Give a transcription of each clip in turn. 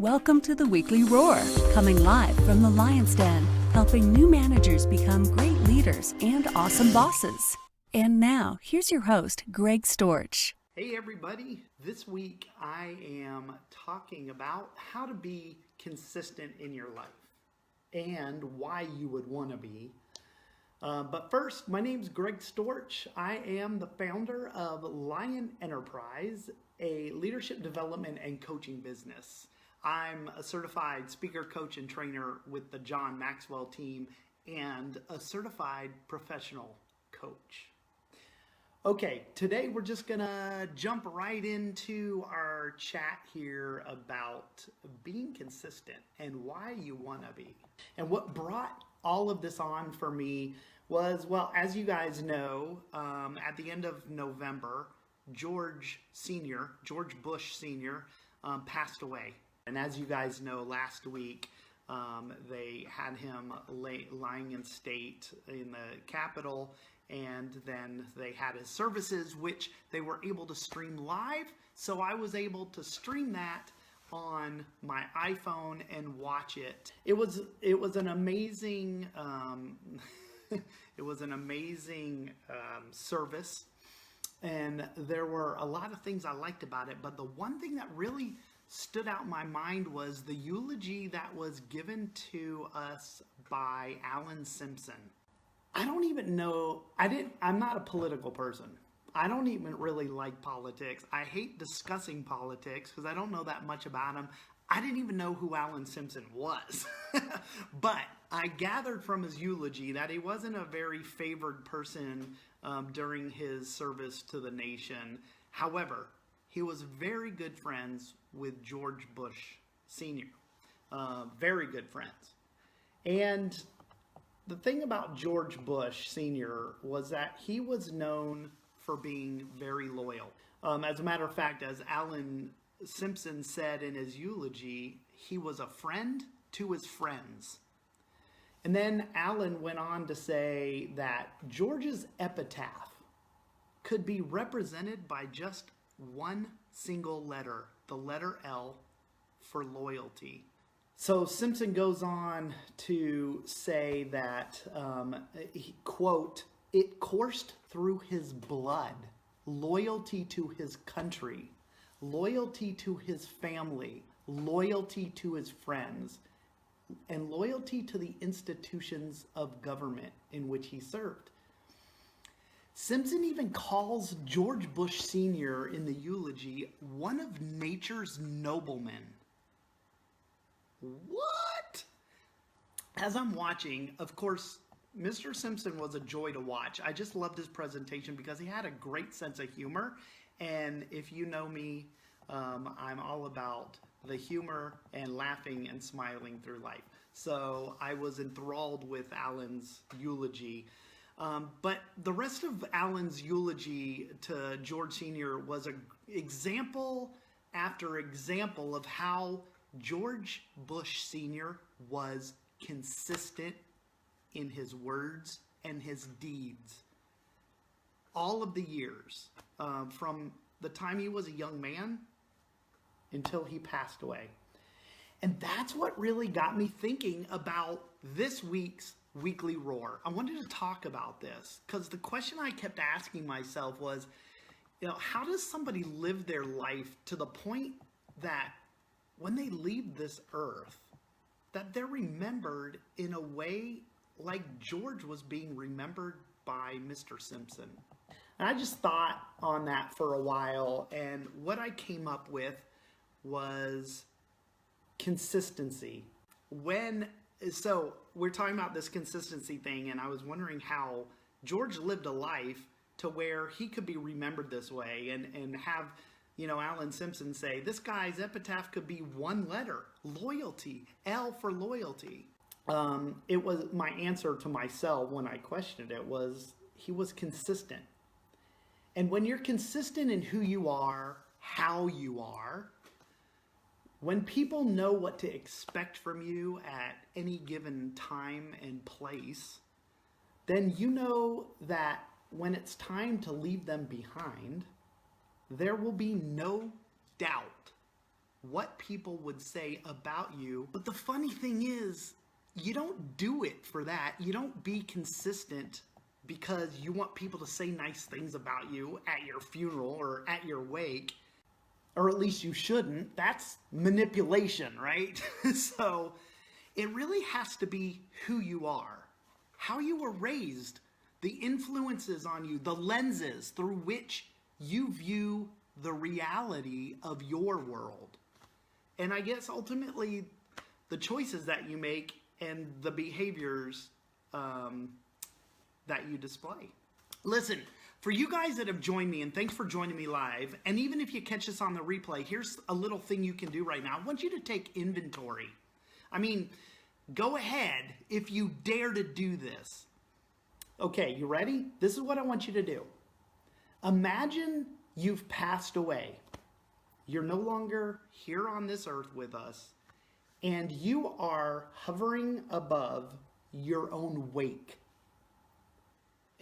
Welcome to the Weekly Roar, coming live from the Lion's Den, helping new managers become great leaders and awesome bosses. And now, here's your host, Greg Storch. Hey everybody, this week I am talking about how to be consistent in your life and why you would want to be. But first, my name's Greg Storch. I am the founder of Lion Enterprise, a leadership development and coaching business. I'm a certified speaker, coach, and trainer with the John Maxwell team and a certified professional coach. Okay, today we're just gonna jump right into our chat here about being consistent and why you wanna be. And what brought all of this on for me was, well, as you guys know, at the end of November, George Bush Sr. Passed away. And as you guys know, last week, they had him lying in state in the Capitol, and then they had his services, which they were able to stream live. So I was able to stream that on my iPhone and watch it. It was an amazing service, and there were a lot of things I liked about it. But the one thing that really stood out in my mind was the eulogy that was given to us by Alan Simpson. I don't even know, I'm not a political person. I don't even really like politics. I hate discussing politics because I don't know that much about him. I didn't even know who Alan Simpson was. But I gathered from his eulogy that he wasn't a very favored person during his service to the nation. However, he was very good friends with George Bush Sr. Very good friends. And the thing about George Bush Sr. was that he was known for being very loyal. As a matter of fact, as Alan Simpson said in his eulogy, he was a friend to his friends. And then Alan went on to say that George's epitaph could be represented by just one single letter, the letter L, for loyalty. So Simpson goes on to say that, quote, "It coursed through his blood, loyalty to his country, loyalty to his family, loyalty to his friends, and loyalty to the institutions of government in which he served." Simpson even calls George Bush Sr. in the eulogy one of nature's noblemen. What? As I'm watching, of course, Mr. Simpson was a joy to watch. I just loved his presentation because he had a great sense of humor. And if you know me, I'm all about the humor and laughing and smiling through life. So I was enthralled with Alan's eulogy. But the rest of Alan's eulogy to George Sr. was an example after example of how George Bush Sr. was consistent in his words and his deeds. All of the years, from the time he was a young man until he passed away. And that's what really got me thinking about this week's Weekly Roar. I wanted to talk about this because the question I kept asking myself was, how does somebody live their life to the point that when they leave this earth, that they're remembered in a way like George was being remembered by Mr. Simpson? And I just thought on that for a while, and what I came up with was consistency. So we're talking about this consistency thing, and I was wondering how George lived a life to where he could be remembered this way and have, Alan Simpson say, this guy's epitaph could be one letter, loyalty, L for loyalty. It was my answer to myself when I questioned it was he was consistent. And when you're consistent in who you are, how you are, when people know what to expect from you at any given time and place, then you know that when it's time to leave them behind, there will be no doubt what people would say about you. But the funny thing is, you don't do it for that. You don't be consistent because you want people to say nice things about you at your funeral or at your wake. Or at least you shouldn't. That's manipulation, right? So it really has to be who you are, how you were raised, the influences on you, the lenses through which you view the reality of your world. And I guess ultimately the choices that you make and the behaviors that you display. Listen, for you guys that have joined me, and thanks for joining me live, and even if you catch this on the replay, here's a little thing you can do right now. I want you to take inventory. I mean, go ahead if you dare to do this. Okay, you ready? This is what I want you to do. Imagine you've passed away. You're no longer here on this earth with us, and you are hovering above your own wake.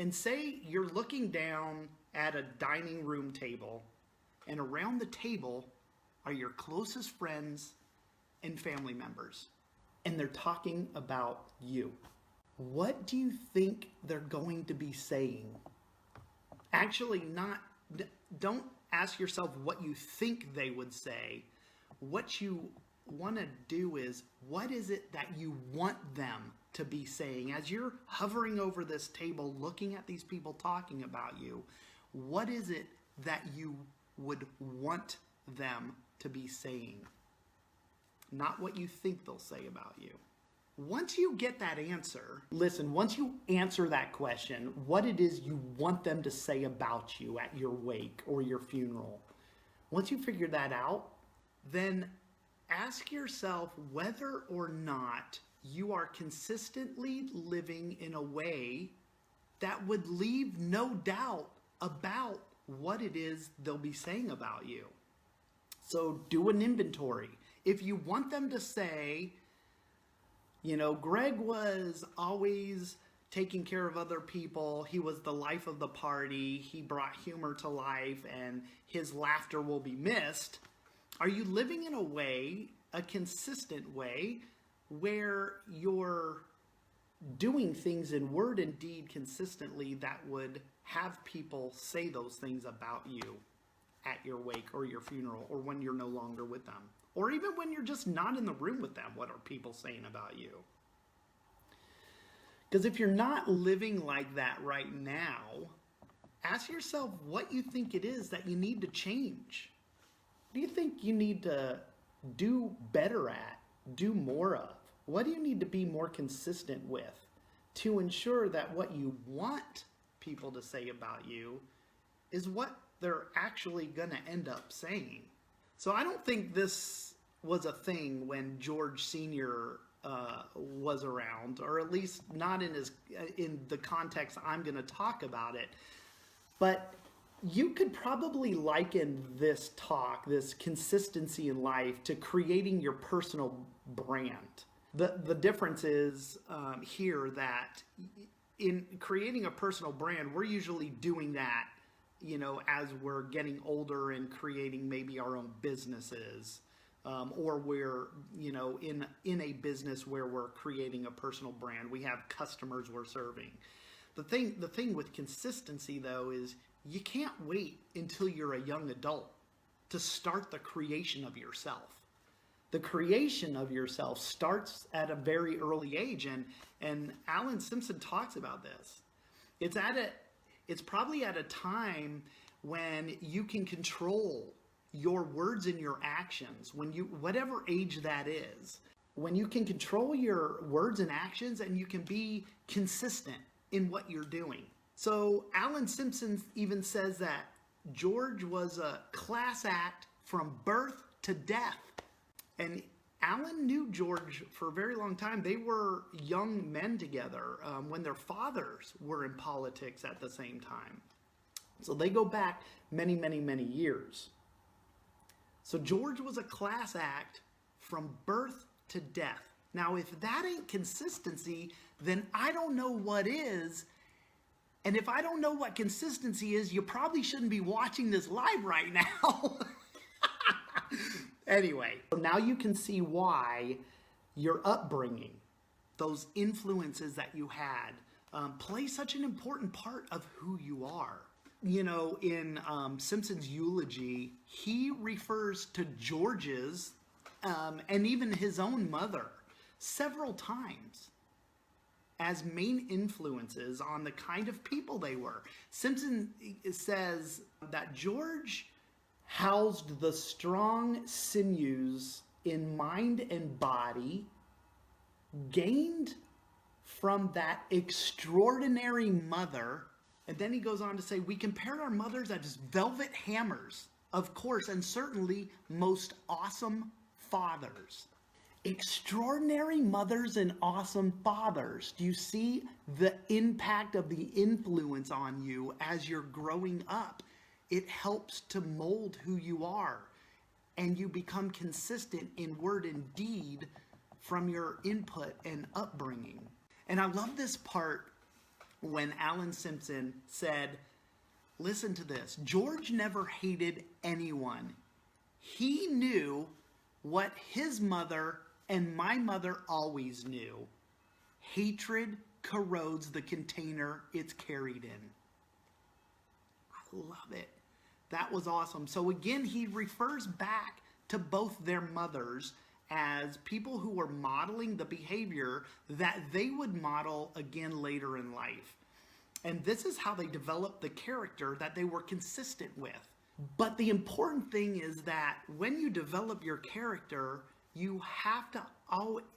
And say you're looking down at a dining room table, and around the table are your closest friends and family members, and they're talking about you. What do you think they're going to be saying? Actually, don't ask yourself what you think they would say. What you want to do is, what is it that you want them to be saying? As you're hovering over this table looking at these people talking about you, what is it that you would want them to be saying? Not what you think they'll say about you. Once you get that answer, listen, once you answer that question, what it is you want them to say about you at your wake or your funeral, once you figure that out, then ask yourself whether or not you are consistently living in a way that would leave no doubt about what it is they'll be saying about you. So do an inventory. If you want them to say, you know, Greg was always taking care of other people, he was the life of the party, he brought humor to life, and his laughter will be missed, are you living in a way, a consistent way, where you're doing things in word and deed consistently that would have people say those things about you at your wake or your funeral, or when you're no longer with them, or even when you're just not in the room with them? What are people saying about you? Because if you're not living like that right now, ask yourself what you think it is that you need to change. What do you think you need to do better at, do more of? What do you need to be more consistent with to ensure that what you want people to say about you is what they're actually going to end up saying? So I don't think this was a thing when George Sr. Was around, or at least not in the context I'm going to talk about it. But you could probably liken this talk, this consistency in life, to creating your personal brand. The difference is here that in creating a personal brand, we're usually doing that, you know, as we're getting older and creating maybe our own businesses, or we're, you know, in a business where we're creating a personal brand. We have customers we're serving. The thing with consistency, though, is you can't wait until you're a young adult to start the creation of yourself. The creation of yourself starts at a very early age, and Alan Simpson talks about this. It's probably at a time when you can control your words and your actions, whatever age that is, when you can control your words and actions and you can be consistent in what you're doing. So Alan Simpson even says that George was a class act from birth to death. And Alan knew George for a very long time. They were young men together when their fathers were in politics at the same time. So they go back many, many, many years. So George was a class act from birth to death. Now, if that ain't consistency, then I don't know what is. And if I don't know what consistency is, you probably shouldn't be watching this live right now. Anyway, so now you can see why your upbringing, those influences that you had, play such an important part of who you are. You know, in Simpson's eulogy, he refers to George's and even his own mother several times as main influences on the kind of people they were. Simpson says that George housed the strong sinews in mind and body gained from that extraordinary mother. And then he goes on to say, we compared our mothers as velvet hammers, of course, and certainly most awesome fathers. Extraordinary mothers and awesome fathers. Do you see the impact of the influence on you as you're growing up? It helps to mold who you are, and you become consistent in word and deed from your input and upbringing. And I love this part when Alan Simpson said, listen to this, George never hated anyone. He knew what his mother and my mother always knew. Hatred corrodes the container it's carried in. I love it. That was awesome. So again, he refers back to both their mothers as people who were modeling the behavior that they would model again later in life. And this is how they developed the character that they were consistent with. But the important thing is that when you develop your character, you have to,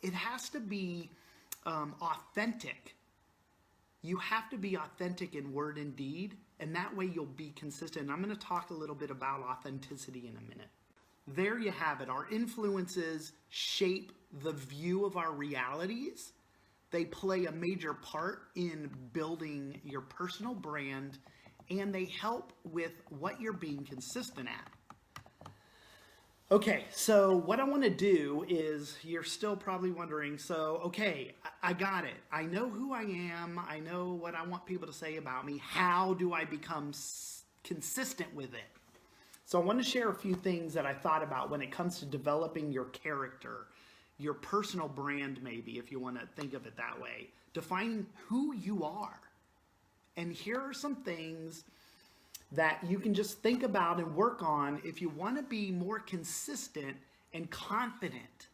it has to be authentic. You have to be authentic in word and deed, and that way you'll be consistent. And I'm going to talk a little bit about authenticity in a minute. There you have it. Our influences shape the view of our realities. They play a major part in building your personal brand, and they help with what you're being consistent at. Okay, so what I want to do is, you're still probably wondering, so, okay, I got it. I know who I am. I know what I want people to say about me. How do I become consistent with it? So I want to share a few things that I thought about when it comes to developing your character, your personal brand maybe, if you want to think of it that way. Defining who you are. And here are some things that you can just think about and work on if you want to be more consistent and confident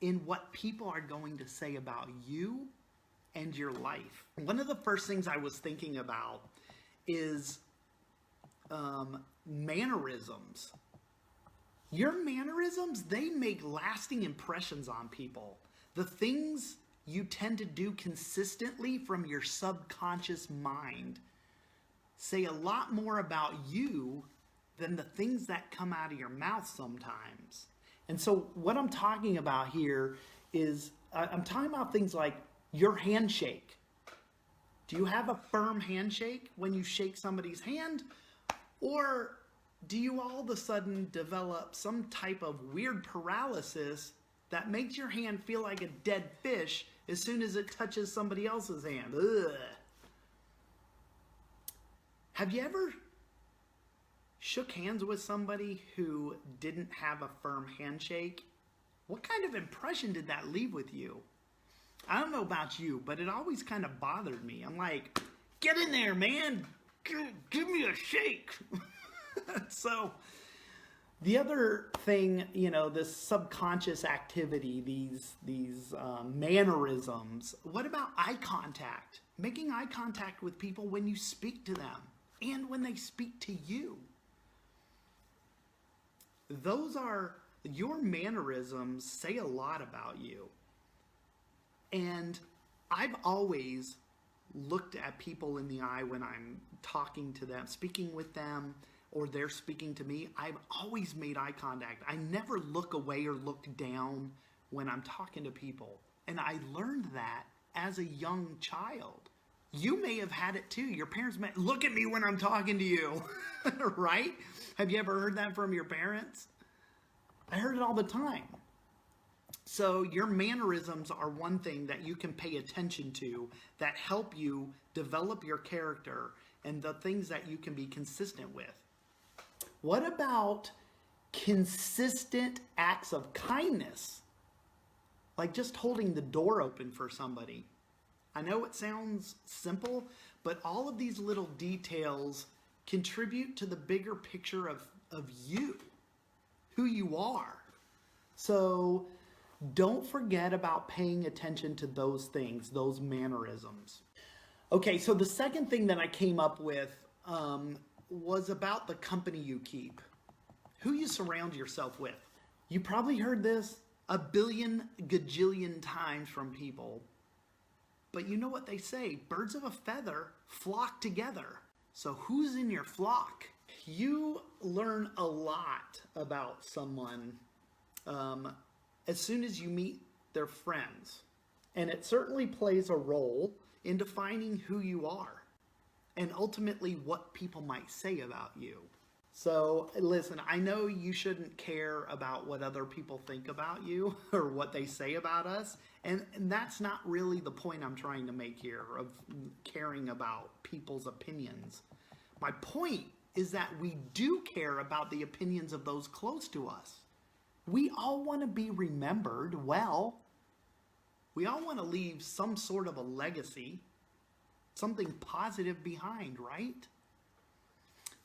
in what people are going to say about you and your life. One of the first things I was thinking about is mannerisms. Your mannerisms, they make lasting impressions on people. The things you tend to do consistently from your subconscious mind say a lot more about you than the things that come out of your mouth sometimes. And so what I'm talking about here is, I'm talking about things like your handshake. Do you have a firm handshake when you shake somebody's hand? Or do you all of a sudden develop some type of weird paralysis that makes your hand feel like a dead fish as soon as it touches somebody else's hand? Ugh. Have you ever shook hands with somebody who didn't have a firm handshake? What kind of impression did that leave with you? I don't know about you, but it always kind of bothered me. I'm like, get in there, man. Give me a shake. So the other thing, you know, this subconscious activity, these mannerisms. What about eye contact? Making eye contact with people when you speak to them and when they speak to you. Those are, your mannerisms say a lot about you. And I've always looked at people in the eye when I'm talking to them, speaking with them, or they're speaking to me. I've always made eye contact. I never look away or look down when I'm talking to people. And I learned that as a young child. You may have had it too. Your parents may, look at me when I'm talking to you, right? Have you ever heard that from your parents? I heard it all the time. So your mannerisms are one thing that you can pay attention to that help you develop your character and the things that you can be consistent with. What about consistent acts of kindness, like just holding the door open for somebody. I know it sounds simple, but all of these little details contribute to the bigger picture of you, who you are. So don't forget about paying attention to those things, those mannerisms. Okay, so the second thing that I came up with was about the company you keep, who you surround yourself with. You probably heard this a billion gajillion times from people, but you know what they say, birds of a feather flock together. So who's in your flock? You learn a lot about someone as soon as you meet their friends. And it certainly plays a role in defining who you are and ultimately what people might say about you. So listen, I know you shouldn't care about what other people think about you or what they say about us. And that's not really the point I'm trying to make here of caring about people's opinions. My point is that we do care about the opinions of those close to us. We all want to be remembered well. We all want to leave some sort of a legacy, something positive behind, right?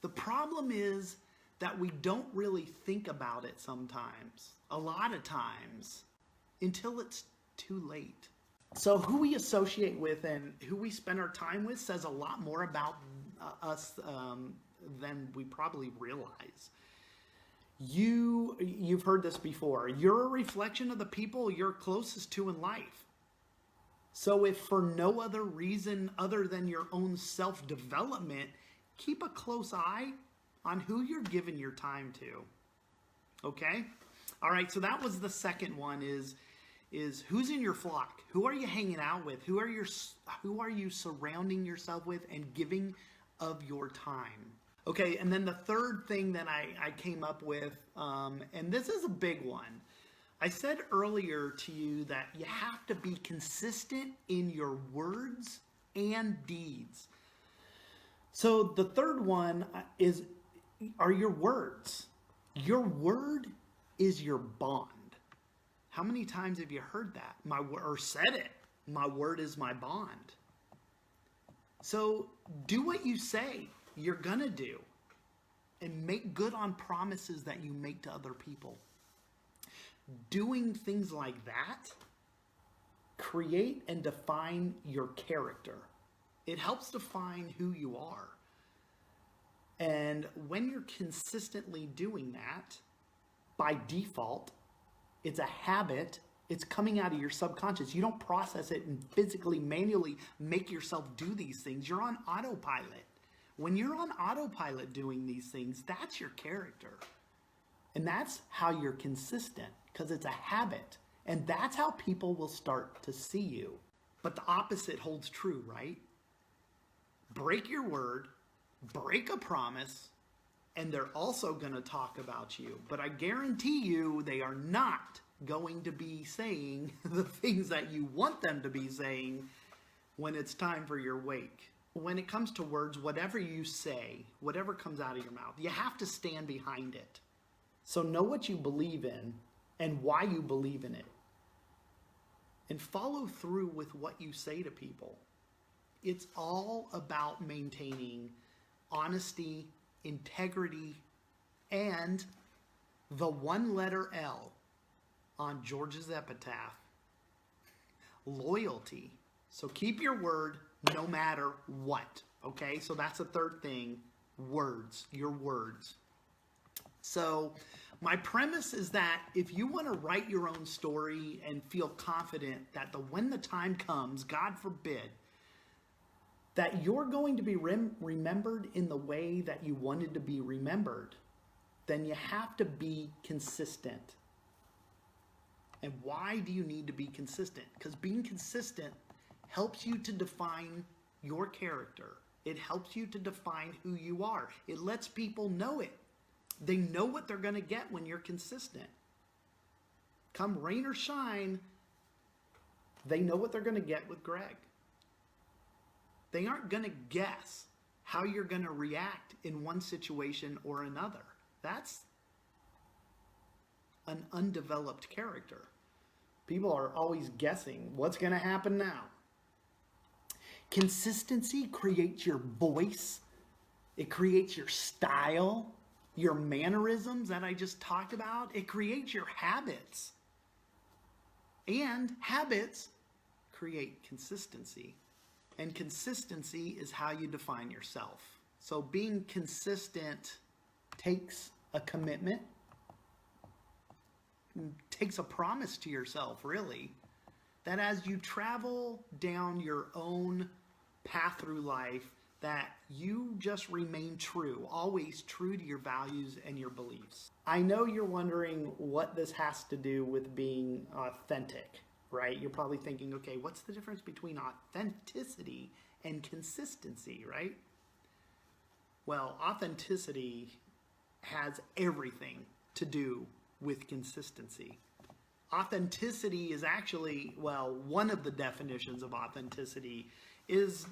The problem is that we don't really think about it sometimes, a lot of times, until it's too late. So who we associate with and who we spend our time with says a lot more about us than we probably realize. You've heard this before. You're a reflection of the people you're closest to in life. So if for no other reason other than your own self-development, keep a close eye on who you're giving your time to. Okay? All right, so that was the second one is who's in your flock? Who are you hanging out with? Who are you surrounding yourself with and giving of your time? Okay, and then the third thing that I came up with, and this is a big one. I said earlier to you that you have to be consistent in your words and deeds. So the third one are your words. Your word is your bond. How many times have you heard that? Or said it? My word is my bond. So do what you say you're gonna do and make good on promises that you make to other people. Doing things like that create and define your character. It helps define who you are. And when you're consistently doing that, by default, it's a habit. It's coming out of your subconscious. You don't process it and physically, manually make yourself do these things. You're on autopilot. When you're on autopilot doing these things, that's your character. And that's how you're consistent, because it's a habit. And that's how people will start to see you. But the opposite holds true, right? Break your word, break a promise, and they're also going to talk about you. But I guarantee you they are not going to be saying the things that you want them to be saying when it's time for your wake. When it comes to words, whatever you say, whatever comes out of your mouth, you have to stand behind it. So know what you believe in and why you believe in it. And follow through with what you say to people. It's all about maintaining honesty, integrity, and the one letter L on George's epitaph, loyalty. So keep your word no matter what, okay? So that's the third thing, words, your words. So my premise is that if you want to write your own story and feel confident that when the time comes, God forbid, that you're going to be remembered in the way that you wanted to be remembered, then you have to be consistent. And why do you need to be consistent? Because being consistent helps you to define your character. It helps you to define who you are. It lets people know it. They know what they're going to get when you're consistent. Come rain or shine, they know what they're going to get with Greg. They aren't going to guess how you're going to react in one situation or another. That's an undeveloped character. People are always guessing what's going to happen now. Consistency creates your voice. It creates your style, your mannerisms that I just talked about. It creates your habits. And habits create consistency. And consistency is how you define yourself. So being consistent takes a commitment, takes a promise to yourself, really, that as you travel down your own path through life, that you just remain true, always true to your values and your beliefs. I know you're wondering what this has to do with being authentic, right? You're probably thinking, okay, what's the difference between authenticity and consistency, right? Well, authenticity has everything to do with consistency. Authenticity is actually, well, one of the definitions of authenticity it's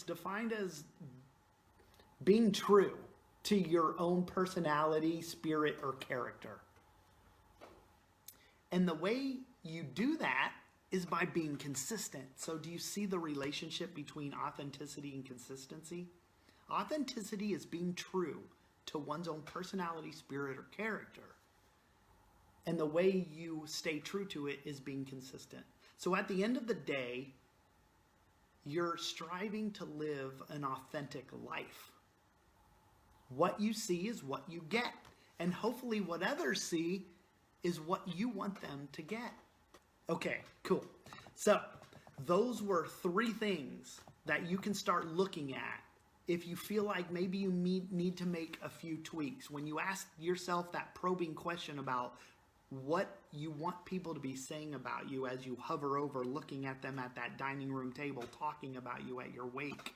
defined as being true to your own personality, spirit, or character. And the way you do that is by being consistent. So do you see the relationship between authenticity and consistency? Authenticity is being true to one's own personality, spirit, or character. And the way you stay true to it is being consistent. So at the end of the day, you're striving to live an authentic life. What you see is what you get. And hopefully what others see is what you want them to get. Okay, cool. So those were 3 things that you can start looking at if you feel like maybe you need to make a few tweaks. When you ask yourself that probing question about what you want people to be saying about you as you hover over looking at them at that dining room table talking about you at your wake.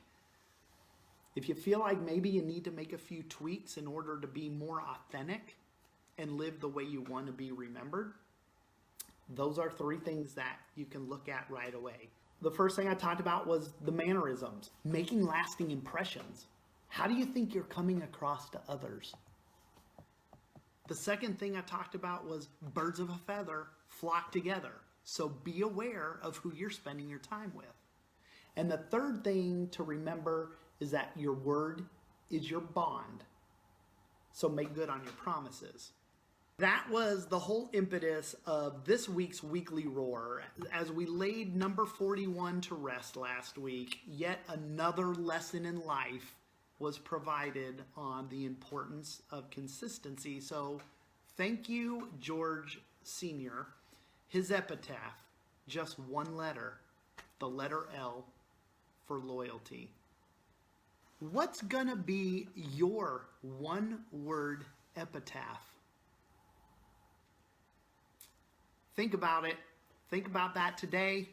If you feel like maybe you need to make a few tweaks in order to be more authentic and live the way you want to be remembered, those are 3 things that you can look at right away. The first thing I talked about was the mannerisms, making lasting impressions. How do you think you're coming across to others? The second thing I talked about was birds of a feather flock together. So be aware of who you're spending your time with. And the third thing to remember is that your word is your bond. So make good on your promises. That was the whole impetus of this week's Weekly Roar. As we laid number 41 to rest last week, yet another lesson in life was provided on the importance of consistency. So thank you, George Sr. His epitaph, just 1 letter, the letter L for loyalty. What's gonna be your 1-word epitaph? Think about it. Think about that today.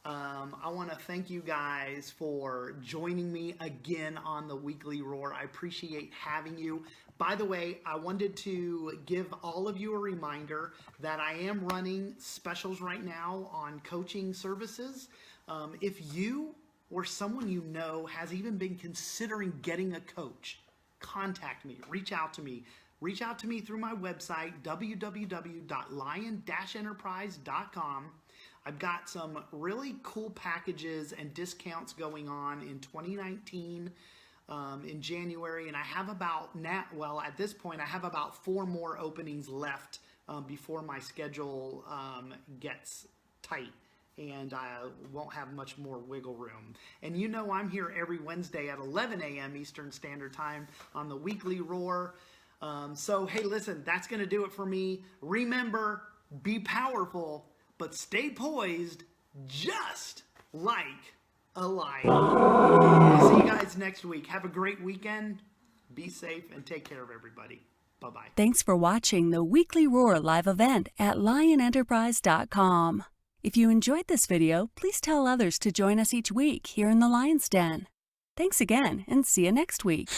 I want to thank you guys for joining me again on the Weekly Roar. I appreciate having you. By the way, I wanted to give all of you a reminder that I am running specials right now on coaching services. If you or someone you know has even been considering getting a coach, contact me, reach out to me. Reach out to me through my website, www.lion-enterprise.com. I've got some really cool packages and discounts going on in 2019 in January, and I have about at this point I have about 4 more openings left before my schedule gets tight and I won't have much more wiggle room. And you know I'm here every Wednesday at 11 a.m. Eastern Standard Time on the Weekly Roar. So hey, listen, that's going to do it for me. Remember, be powerful, but stay poised just like a lion. I'll see you guys next week. Have a great weekend. Be safe and take care of everybody. Bye-bye. Thanks for watching the Weekly Roar live event at lionenterprise.com. If you enjoyed this video, please tell others to join us each week here in the Lion's Den. Thanks again, and see you next week.